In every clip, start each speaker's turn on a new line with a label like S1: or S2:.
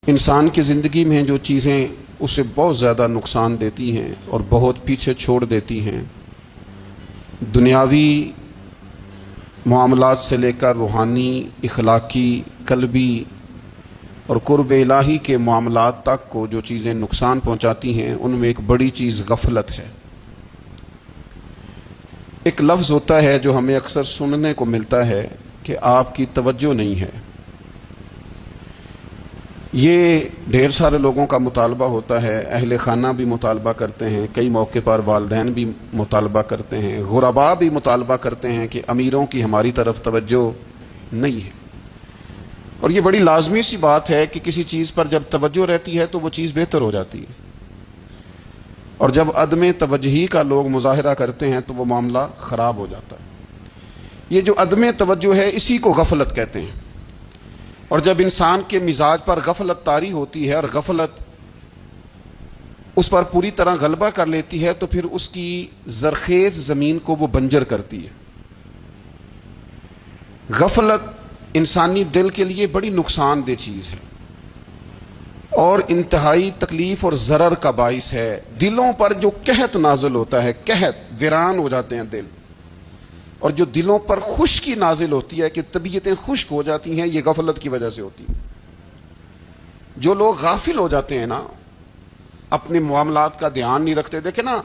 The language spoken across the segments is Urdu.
S1: انسان کی زندگی میں جو چیزیں اسے بہت زیادہ نقصان دیتی ہیں اور بہت پیچھے چھوڑ دیتی ہیں، دنیاوی معاملات سے لے کر روحانی، اخلاقی، قلبی اور قرب الہی کے معاملات تک کو جو چیزیں نقصان پہنچاتی ہیں، ان میں ایک بڑی چیز غفلت ہے۔ ایک لفظ ہوتا ہے جو ہمیں اکثر سننے کو ملتا ہے کہ آپ کی توجہ نہیں ہے۔ یہ ڈھیر سارے لوگوں کا مطالبہ ہوتا ہے، اہل خانہ بھی مطالبہ کرتے ہیں، کئی موقع پر والدین بھی مطالبہ کرتے ہیں، غرباء بھی مطالبہ کرتے ہیں کہ امیروں کی ہماری طرف توجہ نہیں ہے۔ اور یہ بڑی لازمی سی بات ہے کہ کسی چیز پر جب توجہ رہتی ہے تو وہ چیز بہتر ہو جاتی ہے، اور جب عدم توجہی کا لوگ مظاہرہ کرتے ہیں تو وہ معاملہ خراب ہو جاتا ہے۔ یہ جو عدم توجہ ہے اسی کو غفلت کہتے ہیں، اور جب انسان کے مزاج پر غفلت طاری ہوتی ہے اور غفلت اس پر پوری طرح غلبہ کر لیتی ہے تو پھر اس کی زرخیز زمین کو وہ بنجر کرتی ہے۔ غفلت انسانی دل کے لیے بڑی نقصان دہ چیز ہے اور انتہائی تکلیف اور ضرر کا باعث ہے۔ دلوں پر جو قحط نازل ہوتا ہے، قحط، ویران ہو جاتے ہیں دل، اور جو دلوں پر خشکی نازل ہوتی ہے کہ طبیعتیں خشک ہو جاتی ہیں، یہ غفلت کی وجہ سے ہوتی ہے۔ جو لوگ غافل ہو جاتے ہیں نا، اپنے معاملات کا دھیان نہیں رکھتے، دیکھیں نا،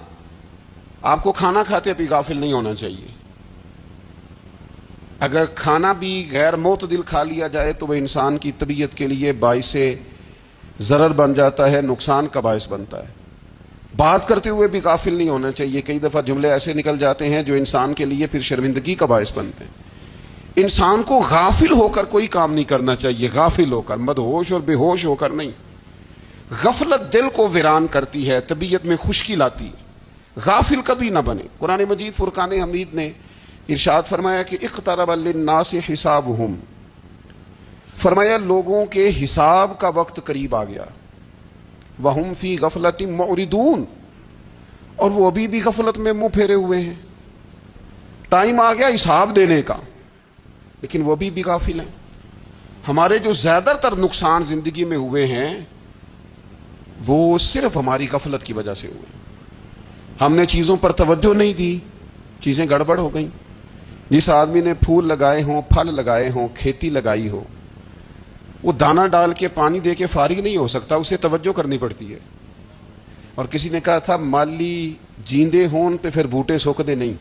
S1: آپ کو کھانا کھاتے بھی غافل نہیں ہونا چاہیے۔ اگر کھانا بھی غیر معتدل کھا لیا جائے تو وہ انسان کی طبیعت کے لیے باعث ضرر بن جاتا ہے، نقصان کا باعث بنتا ہے۔ بات کرتے ہوئے بھی غافل نہیں ہونا چاہیے، کئی دفعہ جملے ایسے نکل جاتے ہیں جو انسان کے لیے پھر شرمندگی کا باعث بنتے ہیں۔ انسان کو غافل ہو کر کوئی کام نہیں کرنا چاہیے، غافل ہو کر، مدہوش اور بے ہوش ہو کر نہیں۔ غفلت دل کو ویران کرتی ہے، طبیعت میں خشکی لاتی ہے۔ غافل کبھی نہ بنے۔ قرآن مجید فرقان حمید نے ارشاد فرمایا کہ اقترب للناس حسابہم، فرمایا لوگوں کے حساب کا وقت قریب آ گیا۔ وَهُمْ فِي غَفْلَةٍ مُعْرِضُونَ، اور وہ ابھی بھی غفلت میں منہ پھیرے ہوئے ہیں۔ ٹائم آ گیا حساب دینے کا، لیکن وہ ابھی بھی غافل ہیں۔ ہمارے جو زیادہ تر نقصان زندگی میں ہوئے ہیں وہ صرف ہماری غفلت کی وجہ سے ہوئے۔ ہم نے چیزوں پر توجہ نہیں دی، چیزیں گڑبڑ ہو گئیں۔ جس آدمی نے پھول لگائے ہوں، پھل لگائے ہوں، کھیتی لگائی ہو، وہ دانہ ڈال کے پانی دے کے فارغ نہیں ہو سکتا، اسے توجہ کرنی پڑتی ہے۔ اور کسی نے کہا تھا مالی جیندے ہون تو پھر بوٹے سوکھدے نہیں۔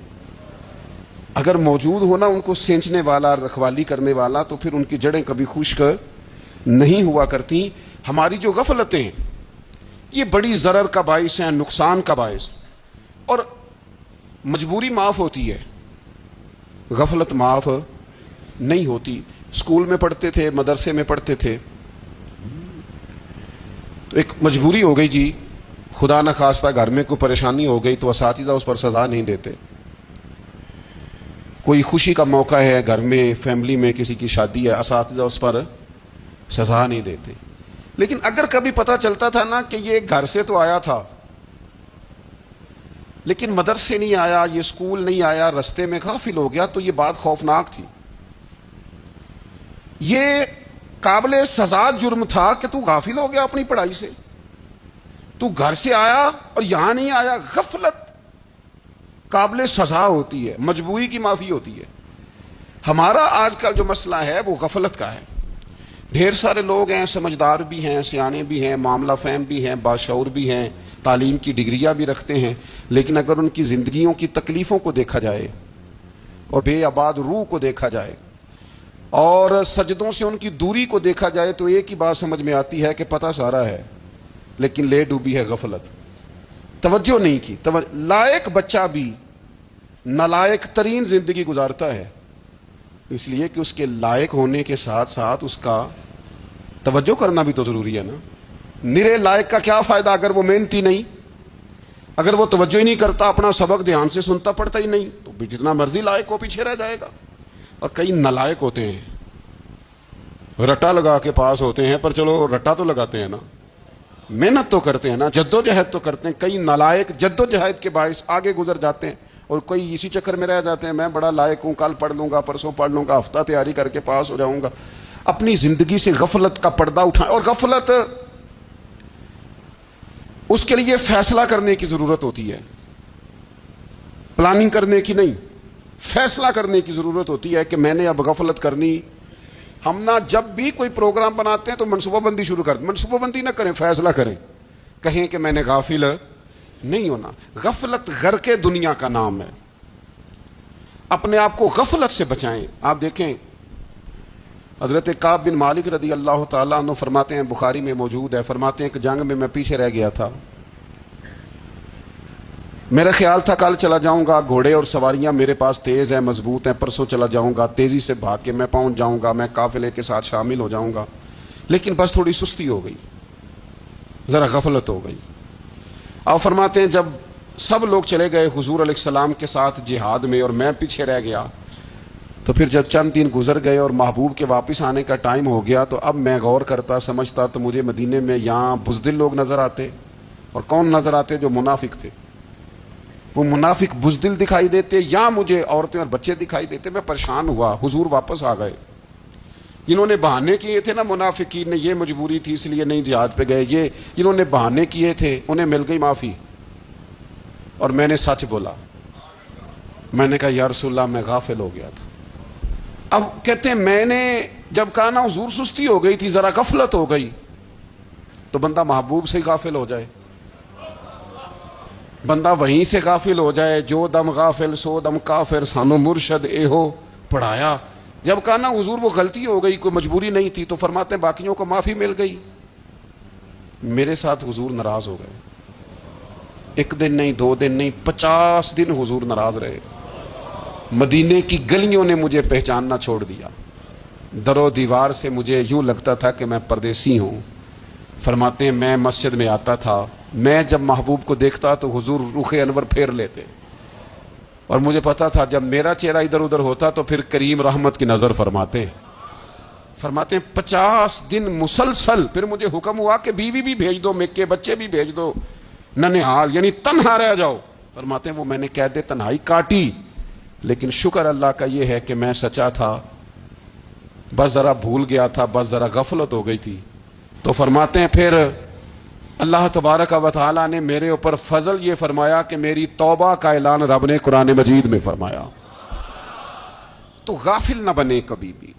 S1: اگر موجود ہونا ان کو سینچنے والا، رکھوالی کرنے والا، تو پھر ان کی جڑیں کبھی خشک نہیں ہوا کرتی۔ ہماری جو غفلتیں ہیں یہ بڑی ضرر کا باعث ہیں، نقصان کا باعث، اور مجبوری معاف ہوتی ہے، غفلت معاف نہیں ہوتی۔ اسکول میں پڑھتے تھے، مدرسے میں پڑھتے تھے، تو ایک مجبوری ہو گئی جی، خدا نخواستہ گھر میں کوئی پریشانی ہو گئی تو اساتذہ اس پر سزا نہیں دیتے۔ کوئی خوشی کا موقع ہے گھر میں، فیملی میں کسی کی شادی ہے، اساتذہ اس پر سزا نہیں دیتے۔ لیکن اگر کبھی پتہ چلتا تھا نا کہ یہ گھر سے تو آیا تھا لیکن مدرسے نہیں آیا، یہ اسکول نہیں آیا، رستے میں غافل ہو گیا، تو یہ بات خوفناک تھی۔ یہ قابل سزا جرم تھا کہ تو غافل ہو گیا اپنی پڑھائی سے، تو گھر سے آیا اور یہاں نہیں آیا۔ غفلت قابل سزا ہوتی ہے، مجبوری کی معافی ہوتی ہے۔ ہمارا آج کا جو مسئلہ ہے وہ غفلت کا ہے۔ ڈھیر سارے لوگ ہیں، سمجھدار بھی ہیں، سیانے بھی ہیں، معاملہ فہم بھی ہیں، باشعور بھی ہیں، تعلیم کی ڈگریاں بھی رکھتے ہیں، لیکن اگر ان کی زندگیوں کی تکلیفوں کو دیکھا جائے اور بے آباد روح کو دیکھا جائے اور سجدوں سے ان کی دوری کو دیکھا جائے تو ایک ہی بات سمجھ میں آتی ہے کہ پتہ سارا ہے لیکن لے ڈوبی ہے غفلت، توجہ نہیں کی۔ لائق بچہ بھی نالائق ترین زندگی گزارتا ہے، اس لیے کہ اس کے لائق ہونے کے ساتھ ساتھ اس کا توجہ کرنا بھی تو ضروری ہے نا۔ نرے لائق کا کیا فائدہ اگر وہ محنتی نہیں، اگر وہ توجہ ہی نہیں کرتا، اپنا سبق دھیان سے سنتا پڑھتا ہی نہیں، تو بھی جتنا مرضی لائق ہو پیچھے رہ جائے گا۔ اور کئی نالائق ہوتے ہیں، رٹا لگا کے پاس ہوتے ہیں، پر چلو رٹا تو لگاتے ہیں نا، محنت تو کرتے ہیں نا، جد و جہد تو کرتے ہیں۔ کئی نالائق جد و جہد کے باعث آگے گزر جاتے ہیں اور کوئی اسی چکر میں رہ جاتے ہیں، میں بڑا لائق ہوں، کل پڑھ لوں گا، پرسوں پڑھ لوں گا، ہفتہ تیاری کر کے پاس ہو جاؤں گا۔ اپنی زندگی سے غفلت کا پردہ اٹھائیں. اور غفلت اس کے لیے فیصلہ کرنے کی ضرورت ہوتی ہے، پلاننگ کرنے کی نہیں، فیصلہ کرنے کی ضرورت ہوتی ہے کہ میں نے اب غفلت کرنی. ہم نہ جب بھی کوئی پروگرام بناتے ہیں تو منصوبہ بندی شروع کر دیں. منصوبہ بندی نہ کریں، فیصلہ کریں، کہیں کہ میں نے غافل نہیں ہونا. غفلت غرق دنیا کا نام ہے. اپنے آپ کو غفلت سے بچائیں. آپ دیکھیں حضرت کعب بن مالک رضی اللہ تعالیٰ عنہ فرماتے ہیں، بخاری میں موجود ہے، فرماتے ہیں کہ جنگ میں پیچھے رہ گیا تھا. میرا خیال تھا کل چلا جاؤں گا، گھوڑے اور سواریاں میرے پاس تیز ہیں، مضبوط ہیں، پرسوں چلا جاؤں گا، تیزی سے بھاگ کے میں پہنچ جاؤں گا، میں قافلے کے ساتھ شامل ہو جاؤں گا. لیکن بس تھوڑی سستی ہو گئی، ذرا غفلت ہو گئی. آپ فرماتے ہیں جب سب لوگ چلے گئے حضور علیہ السلام کے ساتھ جہاد میں اور میں پیچھے رہ گیا، تو پھر جب چند دن گزر گئے اور محبوب کے واپس آنے کا ٹائم ہو گیا، تو اب میں غور کرتا سمجھتا تو مجھے مدینے میں یہاں بزدل لوگ نظر آتے. اور کون نظر آتے؟ جو منافق تھے. وہ منافق بزدل دکھائی دیتے، یا مجھے عورتیں اور بچے دکھائی دیتے. میں پریشان ہوا. حضور واپس آ گئے. جنہوں نے بہانے کیے تھے نا منافقین نے، یہ مجبوری تھی اس لیے نہیں جہاد پہ گئے، یہ جنہوں نے بہانے کیے تھے انہیں مل گئی معافی. اور میں نے سچ بولا. میں نے کہا یا رسول اللہ میں غافل ہو گیا تھا. اب کہتے ہیں میں نے جب کہا نا حضور سستی ہو گئی تھی، ذرا غفلت ہو گئی. تو بندہ محبوب سے ہی غافل ہو جائے، بندہ وہیں سے غافل ہو جائے. جو دم غافل سو دم کافر، سانو مرشد اے ہو پڑھایا. جب کہا نا حضور وہ غلطی ہو گئی، کوئی مجبوری نہیں تھی، تو فرماتے ہیں باقیوں کو معافی مل گئی. میرے ساتھ حضور ناراض ہو گئے. ایک دن نہیں، 2 دن نہیں، 50 دن حضور ناراض رہے. مدینے کی گلیوں نے مجھے پہچاننا چھوڑ دیا. در و دیوار سے مجھے یوں لگتا تھا کہ میں پردیسی ہوں. فرماتے ہیں میں مسجد میں آتا تھا، میں جب محبوب کو دیکھتا تو حضور رخ انور پھیر لیتے. اور مجھے پتا تھا جب میرا چہرہ ادھر ادھر ہوتا تو پھر کریم رحمت کی نظر فرماتے. فرماتے ہیں 50 دن مسلسل. پھر مجھے حکم ہوا کہ بیوی بھی بھیج دو، مکے بچے بھی بھیج دو، ننھال یعنی تنہا رہ جاؤ. فرماتے ہیں وہ میں نے قید تنہائی کاٹی. لیکن شکر اللہ کا یہ ہے کہ میں سچا تھا، بس ذرا بھول گیا تھا، بس ذرا غفلت ہو گئی تھی. تو فرماتے ہیں پھر اللہ تبارک و تعالیٰ نے میرے اوپر فضل یہ فرمایا کہ میری توبہ کا اعلان رب نے قرآن مجید میں فرمایا. تو غافل نہ بنے کبھی بھی.